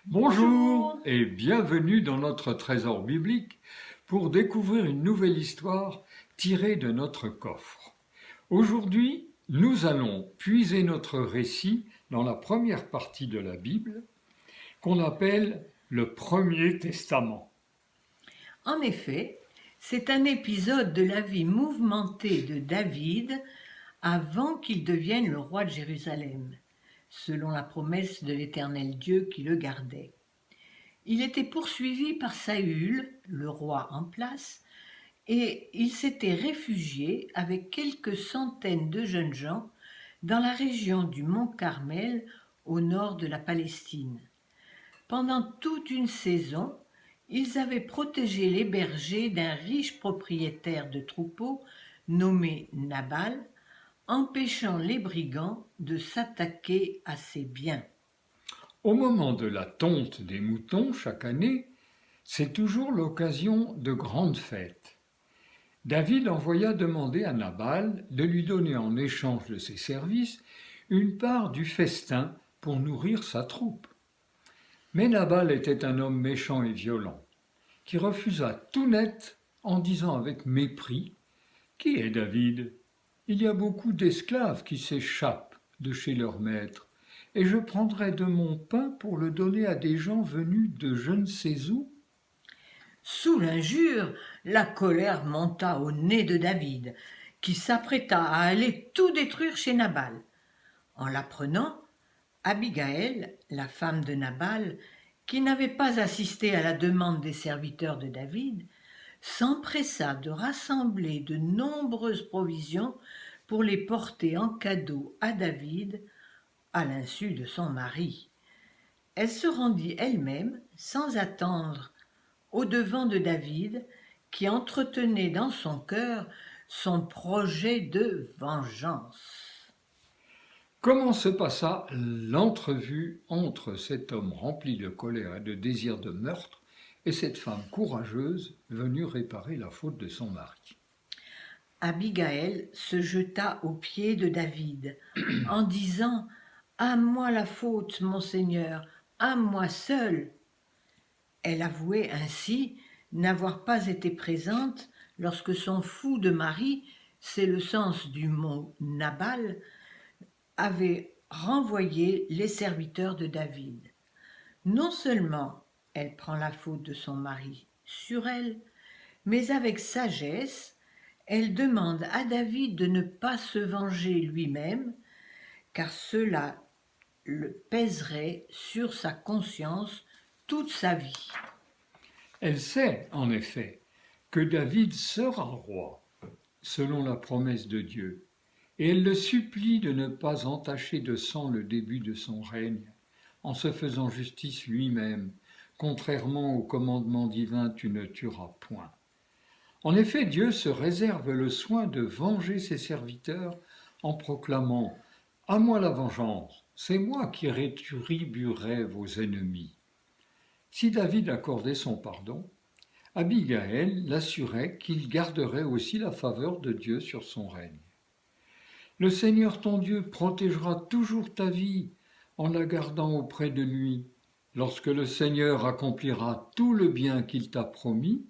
Bonjour Bonjour. et bienvenue dans notre trésor biblique pour découvrir une nouvelle histoire tirée de notre coffre. Aujourd'hui, nous allons puiser notre récit dans la première partie de la Bible qu'on appelle le Premier Testament. En effet, c'est un épisode de la vie mouvementée de David avant qu'il devienne le roi de Jérusalem, selon la promesse de l'Éternel Dieu qui le gardait. Il était poursuivi par Saül, le roi en place, et il s'était réfugié avec quelques centaines de jeunes gens dans la région du mont Carmel au nord de la Palestine. Pendant toute une saison, ils avaient protégé les bergers d'un riche propriétaire de troupeaux nommé Nabal, empêchant les brigands de s'attaquer à ses biens. Au moment de la tonte des moutons chaque année, c'est toujours l'occasion de grandes fêtes. David envoya demander à Nabal de lui donner en échange de ses services une part du festin pour nourrir sa troupe. Mais Nabal était un homme méchant et violent, qui refusa tout net en disant avec mépris: Qui est David? Il y a beaucoup d'esclaves qui s'échappent de chez leur maître, et je prendrai de mon pain pour le donner à des gens venus de je ne sais où. Sous l'injure, la colère monta au nez de David, qui s'apprêta à aller tout détruire chez Nabal. En l'apprenant, Abigaël, la femme de Nabal, qui n'avait pas assisté à la demande des serviteurs de David, s'empressa de rassembler de nombreuses provisions pour les porter en cadeau à David à l'insu de son mari. Elle se rendit elle-même, sans attendre, au-devant de David, qui entretenait dans son cœur son projet de vengeance. Comment se passa l'entrevue entre cet homme rempli de colère et de désir de meurtre et cette femme courageuse venue réparer la faute de son mari? Abigaël se jeta aux pieds de David en disant « À moi la faute, mon Seigneur, à moi seule !» Elle avouait ainsi n'avoir pas été présente lorsque son fou de mari, c'est le sens du mot Nabal, avait renvoyé les serviteurs de David. Non seulement elle prend la faute de son mari sur elle, mais avec sagesse, elle demande à David de ne pas se venger lui-même, car cela le pèserait sur sa conscience toute sa vie. Elle sait, en effet, que David sera roi, selon la promesse de Dieu, et elle le supplie de ne pas entacher de sang le début de son règne, en se faisant justice lui-même, contrairement au commandement divin « Tu ne tueras point ». En effet, Dieu se réserve le soin de venger ses serviteurs en proclamant « À moi la vengeance, c'est moi qui rétribuerai vos ennemis ». Si David accordait son pardon, Abigaël l'assurait qu'il garderait aussi la faveur de Dieu sur son règne. Le Seigneur ton Dieu protégera toujours ta vie en la gardant auprès de lui. Lorsque le Seigneur accomplira tout le bien qu'il t'a promis,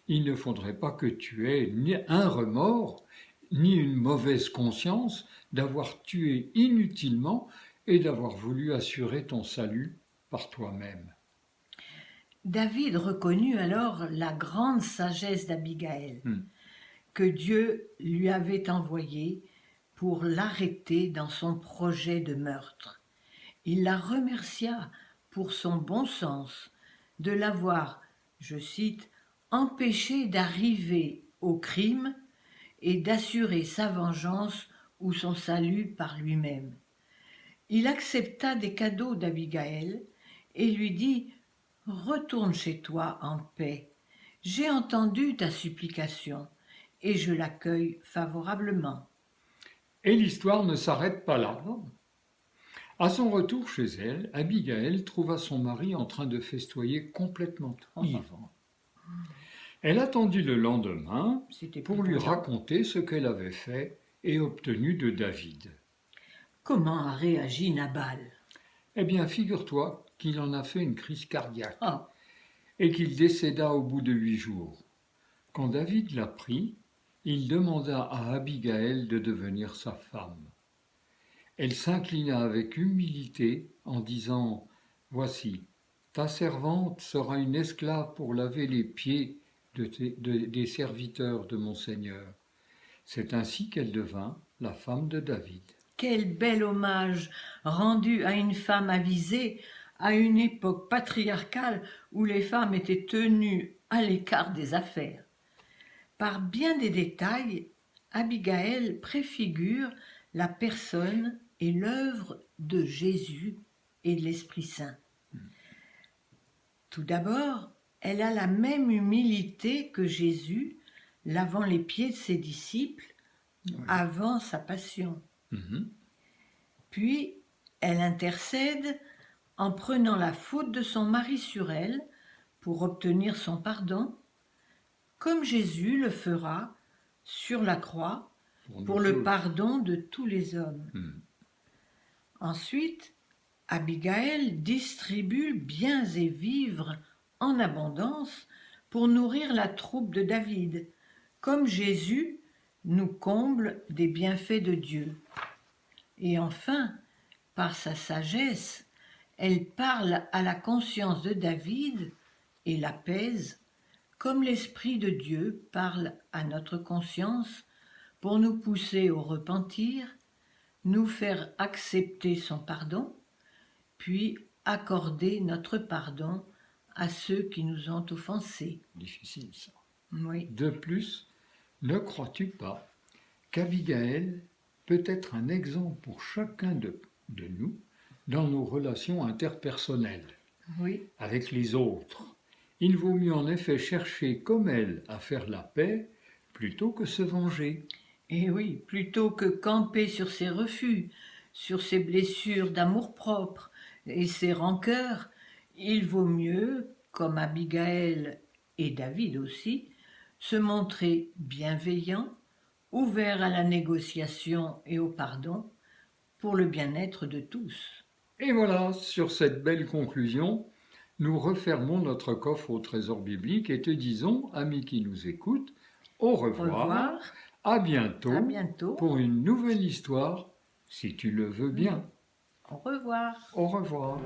il ne faudrait pas que tu aies ni un remords, ni une mauvaise conscience d'avoir tué inutilement et d'avoir voulu assurer ton salut par toi-même. David reconnut alors la grande sagesse d'Abigaël, que Dieu lui avait envoyée pour l'arrêter dans son projet de meurtre. Il la remercia pour son bon sens de l'avoir, je cite, empêché d'arriver au crime et d'assurer sa vengeance ou son salut par lui-même. Il accepta des cadeaux d'Abigaël et lui dit « Retourne chez toi en paix. J'ai entendu ta supplication et je l'accueille favorablement. » Et l'histoire ne s'arrête pas là. À son retour chez elle, Abigaël trouva son mari en train de festoyer complètement ivre. Elle attendit le lendemain pour lui raconter ce qu'elle avait fait et obtenu de David. Comment a réagi Nabal? Eh bien, figure-toi qu'il en a fait une crise cardiaque Ah, et qu'il décéda au bout de 8 jours. Quand David l'apprit, il demanda à Abigaël de devenir sa femme. Elle s'inclina avec humilité en disant: Voici, ta servante sera une esclave pour laver les pieds des serviteurs de mon Seigneur. C'est ainsi qu'elle devint la femme de David. quel bel hommage rendu à une femme avisée à une époque patriarcale où les femmes étaient tenues à l'écart des affaires. Par bien des détails, Abigaël préfigure la personne et l'œuvre de Jésus et de l'Esprit Saint. Tout d'abord, elle a la même humilité que Jésus, lavant les pieds de ses disciples Oui. avant sa passion. Mhm. Puis, elle intercède en prenant la faute de son mari sur elle pour obtenir son pardon, comme Jésus le fera sur la croix pour nous le tous. pardon de tous les hommes. Mhm. Ensuite, Abigaël distribue biens et vivres en abondance pour nourrir la troupe de David, comme Jésus nous comble des bienfaits de Dieu. Et enfin, par sa sagesse, elle parle à la conscience de David et l'apaise, comme l'Esprit de Dieu parle à notre conscience pour nous pousser au repentir, nous faire accepter son pardon, puis accorder notre pardon à ceux qui nous ont offensés. Difficile ça. Oui, De plus, ne crois-tu pas qu'Abigaël peut être un exemple pour chacun de nous dans nos relations interpersonnelles oui, avec les autres? Il vaut mieux en effet chercher comme elle à faire la paix plutôt que se venger. et oui, plutôt que camper sur ses refus, sur ses blessures d'amour-propre et ses rancœurs, il vaut mieux, comme Abigaël et David aussi, se montrer bienveillant, ouvert à la négociation et au pardon pour le bien-être de tous. Et voilà, sur cette belle conclusion, nous refermons notre coffre au trésor biblique et te disons, amis qui nous écoutent, au Au revoir, revoir, à bientôt, à bientôt, pour une nouvelle histoire, si tu le veux bien. au revoir. Au revoir.